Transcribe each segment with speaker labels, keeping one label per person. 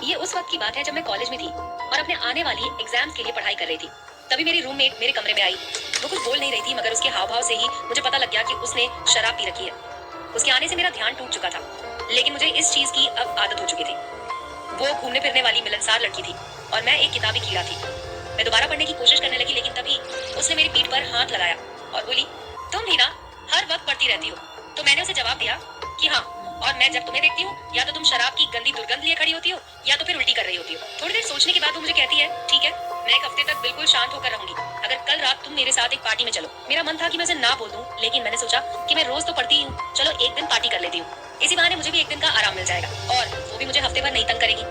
Speaker 1: ये उस वक्त की बात है जब मैं कॉलेज में थी और अपने आने वाली एग्जाम्स के लिए पढ़ाई कर रही थी। तभी मेरी रूममेट मेरे कमरे में आई। वो कुछ बोल नहीं रही थी, मगर उसके हाव भाव से ही मुझे पता लग गया कि उसने शराब पी रखी है। उसके आने से मेरा ध्यान टूट चुका था, लेकिन मुझे इस चीज की अब आदत हो चुकी थी। वो घूमने फिरने वाली मिलनसार लड़की थी और मैं एक किताबी कीड़ा थी। मैं दोबारा पढ़ने की कोशिश करने लगी, लेकिन तभी उसने मेरी पीठ पर हाथ लगाया और बोली, तुम भी ना हर वक्त पढ़ती रहती हो। तो मैंने उसे जवाब दिया कि हाँ, और मैं जब तुम्हें देखती हूँ या तो तुम शराब की गंदी दुर्गंध लिए खड़ी होती हो या तो फिर उल्टी कर रही होती हो। थोड़ी देर सोचने के बाद वो मुझे कहती है, ठीक है, मैं एक हफ्ते तक बिल्कुल शांत होकर रहूंगी अगर कल रात तुम मेरे साथ एक पार्टी में चलो। मेरा मन था कि मैं उसे ना बोल दूं, लेकिन मैंने सोचा कि मैं रोज तो पढ़ती ही हूँ, चलो एक दिन पार्टी कर लेती हूँ। इसी बहाने मुझे भी एक दिन का आराम मिल जाएगा और वो भी मुझे हफ्ते भर नहीं तंग करेगी।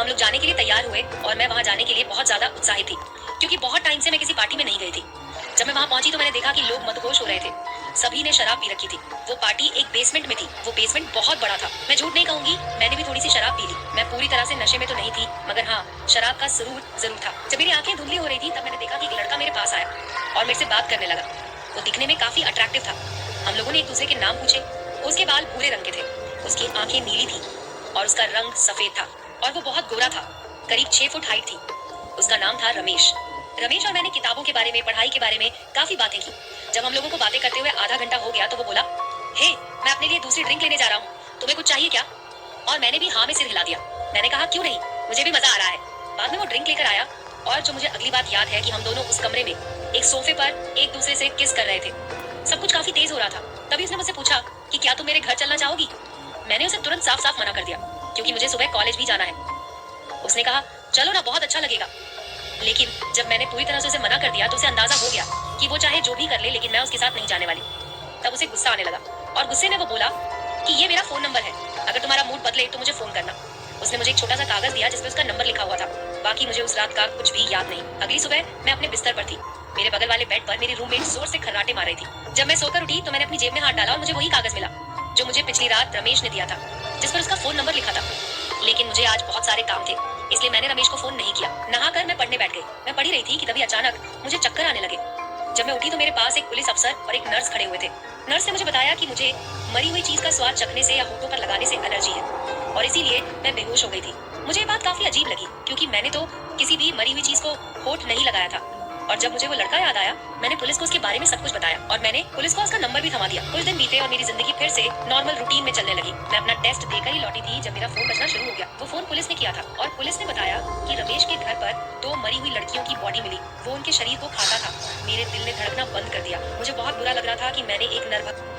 Speaker 1: हम लोग जाने के लिए तैयार हुए और मैं वहाँ जाने के लिए बहुत ज्यादा उत्साहित थी, क्योंकि बहुत टाइम से मैं किसी पार्टी में नहीं गई थी। जब मैं वहाँ पहुंची तो मैंने देखा कि लोग मदहोश हो रहे थे। सभी ने शराब पी रखी थी। वो पार्टी एक बेसमेंट में थी। वो बेसमेंट बहुत बड़ा था। मैं झूठ नहीं कहूंगी, मैंने भी थोड़ी सी शराब पी ली। मैं पूरी तरह से नशे में तो नहीं थी, मगर हाँ, शराब का सुरूर जरूर था। जब मेरी आंखें धुंधली हो रही थी तब मैंने देखा कि एक लड़का मेरे पास आया और मेरे से बात करने लगा। वो दिखने में काफी अट्रैक्टिव था। हम लोगों ने एक दूसरे के नाम पूछे। उसके बाल भूरे रंग के थे, उसकी आंखें नीली थी और उसका रंग सफेद था और वो बहुत गोरा था। करीब 6 फुट हाइट थी। उसका नाम था रमेश। रमेश और मैंने किताबों के बारे में, पढ़ाई के बारे में काफी बातें की। जब हम लोगों को बातें करते हुए आधा घंटा हो गया तो वो बोला, हे, मैं अपने लिए दूसरी ड्रिंक लेने जा रहा हूँ, तुम्हें कुछ चाहिए क्या? और मैंने भी हाँ में सिर हिला दिया। मैंने कहा, क्यों नहीं, मुझे भी मजा आ रहा है। बाद में वो ड्रिंक लेकर आया और जो मुझे अगली बात याद है कि हम दोनों उस कमरे में एक सोफे पर एक दूसरे से किस कर रहे थे। सब कुछ काफी तेज हो रहा था। तभी उसने मुझसे पूछा कि क्या तुम मेरे घर चलना चाहोगी? मैंने उसे तुरंत साफ साफ मना कर दिया, क्योंकि मुझे सुबह कॉलेज भी जाना है। उसने कहा, चलो ना, बहुत अच्छा लगेगा। लेकिन जब मैंने पूरी तरह से उसे मना कर दिया तो उसे अंदाजा हो गया कि वो चाहे जो भी कर ले, लेकिन मैं उसके साथ नहीं जाने वाली। तब उसे गुस्सा आने लगा और गुस्से में वो बोला कि ये मेरा फोन नंबर है, अगर तुम्हारा मूड बदले तो मुझे फोन करना। उसने मुझे एक छोटा सा कागज दिया जिसपे उसका नंबर लिखा हुआ था। बाकी मुझे उस रात का कुछ भी याद नहीं। अगली सुबह मैं अपने बिस्तर पर थी। मेरे बगल वाले बेड पर मेरी रूममेट जोर से खर्राटे मार रही थी। जब मैं सोकर उठी तो मैंने अपनी जेब में हाथ डाला और मुझे वही कागज मिला जो मुझे पिछली रात रमेश ने दिया था, जिस पर उसका फोन नंबर लिखा था। लेकिन मुझे आज बहुत सारे काम थे, इसलिए मैंने रमेश को फोन नहीं किया। नहाकर मैं पढ़ने बैठ गई। मैं पढ़ी रही थी कि तभी अचानक मुझे चक्कर आने लगे। जब मैं उठी तो मेरे पास एक पुलिस अफसर और एक नर्स खड़े हुए थे। नर्स ने मुझे बताया कि मुझे मरी हुई चीज का स्वाद चखने से या होठों पर लगाने से एलर्जी है और इसीलिए मैं बेहोश हो गई थी। मुझे ये बात काफी अजीब लगी, क्योंकि मैंने तो किसी भी मरी हुई चीज को होठ नहीं लगाया था। और जब मुझे वो लड़का याद आया, मैंने पुलिस को उसके बारे में सब कुछ बताया और मैंने पुलिस को उसका नंबर भी थमा दिया। कुछ दिन बीते और मेरी जिंदगी फिर से नॉर्मल रूटीन में चलने लगी। मैं अपना टेस्ट देकर ही लौटी थी जब मेरा फोन बजना शुरू हो गया। वो फोन पुलिस ने किया था और पुलिस ने बताया कि रमेश के घर पर 2 मरी हुई लड़कियों की बॉडी मिली। वो उनके शरीर को खाता था। मेरे दिल ने धड़कना बंद कर दिया। मुझे बहुत बुरा लग रहा था कि मैंने एक निर्भर